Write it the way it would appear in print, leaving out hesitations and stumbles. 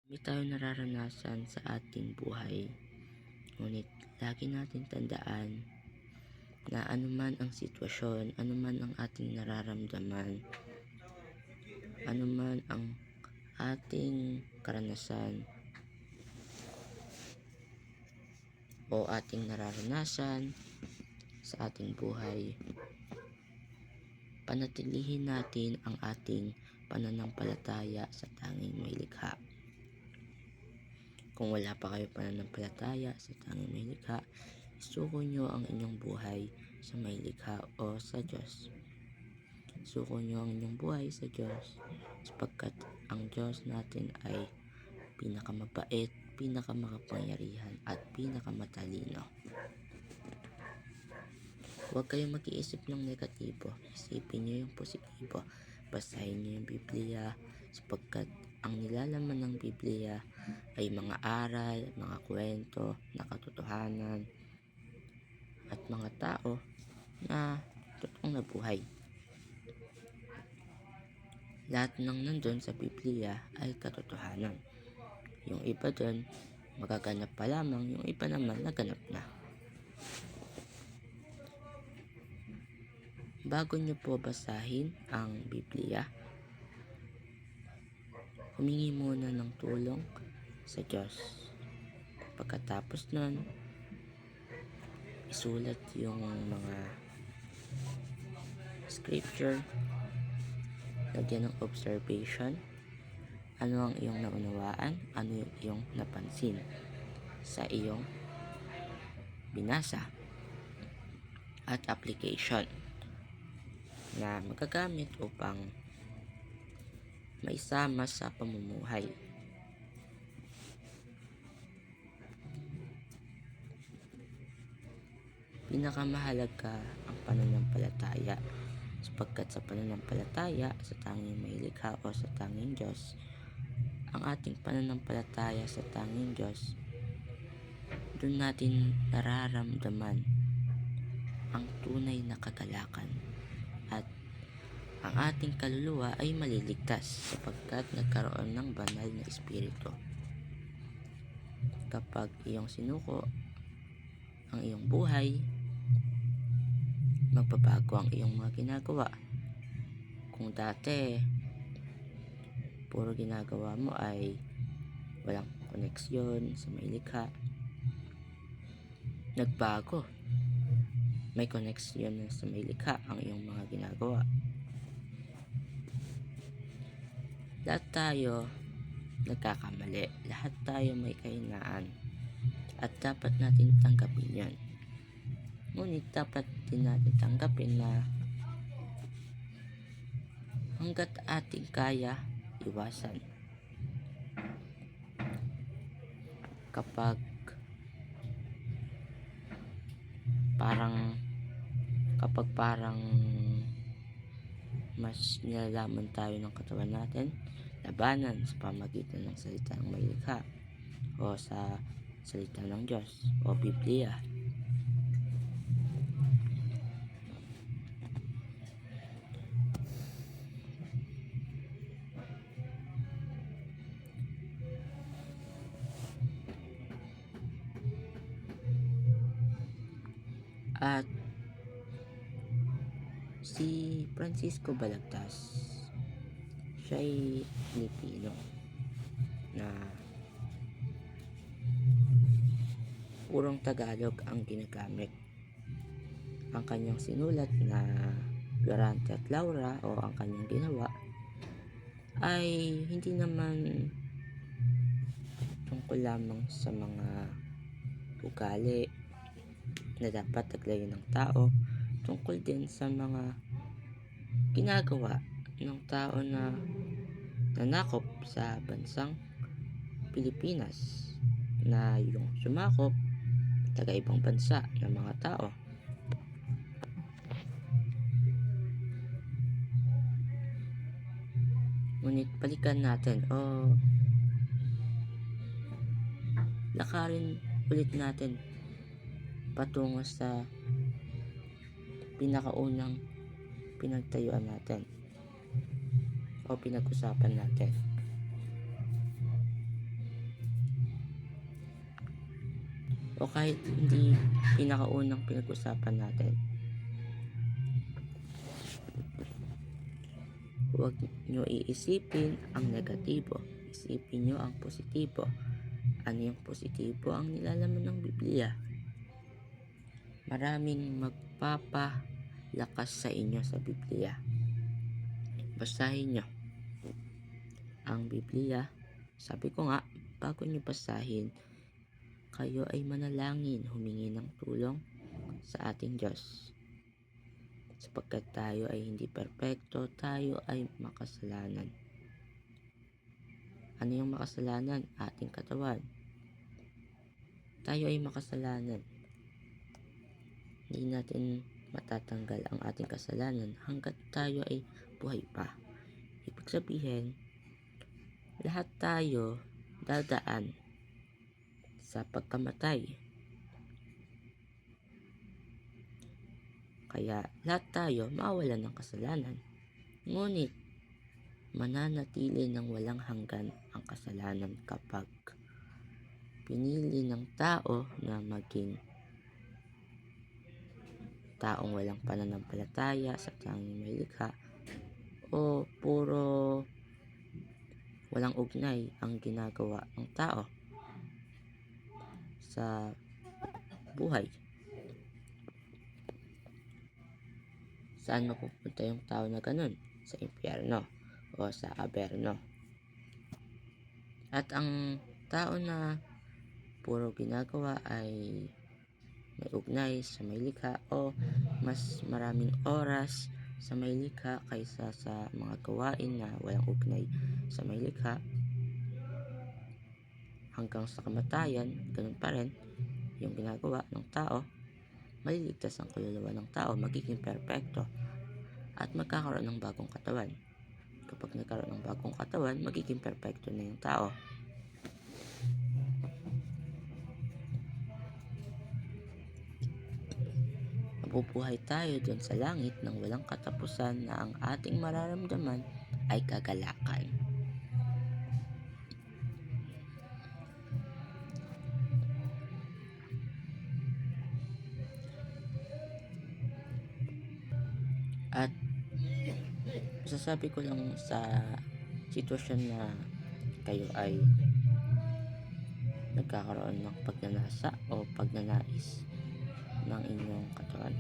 May tayo nararanasan sa ating buhay, ngunit lagi natin tandaan na anuman ang sitwasyon, anuman ang ating nararamdaman, anuman ang ating karanasan o ating nararanasan sa ating buhay, panatilihin natin ang ating pananampalataya sa tanging may likha. Kung wala pa kayo pananampalataya sa tanging may likha, isuko nyo ang inyong buhay sa may likha o sa Diyos. Isuko nyo ang inyong buhay sa Diyos sapagkat ang Diyos natin ay pinakamabait, pinakamakapangyarihan at pinakamatalino. Huwag kayong mag-iisip ng negatibo, isipin nyo yung positibo. Basahin nyo yung Biblia sapagkat ang nilalaman ng Biblia ay mga aral, mga kwento na katotohanan at mga tao na totoong nabuhay. Lahat ng nandun sa Biblia ay katotohanan. Yung iba dun, magaganap pa lamang, yung iba naman naganap na. Bago nyo po basahin ang Biblia, humingi muna ng tulong sa Diyos. Pagkatapos nun, isulat yung mga scripture, lagyan ng observation, ano ang iyong naunawaan, ano yung iyong napansin sa iyong binasa at application na magagamit upang maisama sa pamumuhay. Pinakamahalaga ang pananampalataya sapagkat sa pananampalataya sa tanging may likha o sa tanging Diyos, ang ating pananampalataya sa tanging Diyos, doon natin nararamdaman ang tunay na kagalakan at ang ating kaluluwa ay maliligtas sapagkat nagkaroon ng banal na espiritu. Kapag iyong sinuko ang iyong buhay, magbabago ang iyong mga ginagawa. Kung dati puro ginagawa mo ay walang koneksyon sa may likha, nagbago, may koneksyon na sa may likha ang iyong mga ginagawa. Lahat tayo nagkakamali, lahat tayo may kahinaan at dapat natin tanggapin yan. Ngunit dapat din natin tanggapin na hanggat ating kaya, iwasan. Kapag parang mas nilalaman tayo ng katawan natin, labanan sa pamagitan ng salita ng may likha o sa salita ng Diyos o Biblia. At si Francisco Balagtas, siya ay Pilipino na purong Tagalog ang ginagamit. Ang kanyang sinulat na Violante at Laura o ang kanyang ginawa ay hindi naman tungkol lamang sa mga ugali na dapat taglayin ng tao, tungkol din sa mga ginagawa ng tao na nanakop sa bansang Pilipinas, na yung sumakop taga ibang bansa ng mga tao. Ngunit balikan natin o lakarin ulit natin patungo sa pinakaunang pinagtayuan natin o pinag-usapan natin. o kahit hindi pinakaunang pinag-usapan natin. Huwag nyo iisipin ang negatibo, isipin nyo ang positibo. Ano yung positibo? Ang nilalaman ng Biblia. Maraming magpapalakas sa inyo sa Biblia. Basahin nyo ang Biblia. Sabi ko nga, bago nyo basahin, kayo ay manalangin, humingi ng tulong sa ating Diyos. Sapagkat tayo ay hindi perpekto, tayo ay makasalanan. Ano yung makasalanan? Ating katawan. Tayo ay makasalanan. Hindi natin matatanggal ang ating kasalanan hanggat tayo ay buhay pa. Ibig sabihin, lahat tayo dadaan sa pagkamatay. Kaya lahat tayo mawawalan ng kasalanan. Ngunit mananatili ng walang hanggan ang kasalanan kapag pinili ng tao na maging taong walang pananampalataya sa tanging may likha o puro walang ugnay ang ginagawa ng tao sa buhay. Saan mapupunta yung tao na ganun? Sa impyerno o sa aberno. At ang tao na puro ginagawa ay may ugnay sa may likha o mas maraming oras sa may likha kaysa sa mga gawain na walang ugnay sa may likha, hanggang sa kamatayan, ganun pa rin yung ginagawa ng tao, maliligtas ang kaluluwa ng tao, magiging perpekto at magkakaroon ng bagong katawan. Kapag nagkaroon ng bagong katawan, magiging perpekto na yung tao. Mabubuhay tayo dun sa langit ng walang katapusan na ang ating mararamdaman ay kagalakan. At masasabi ko lang sa sitwasyon na kayo ay nagkakaroon ng pagnanasa o pagnanais ng inyong katawan.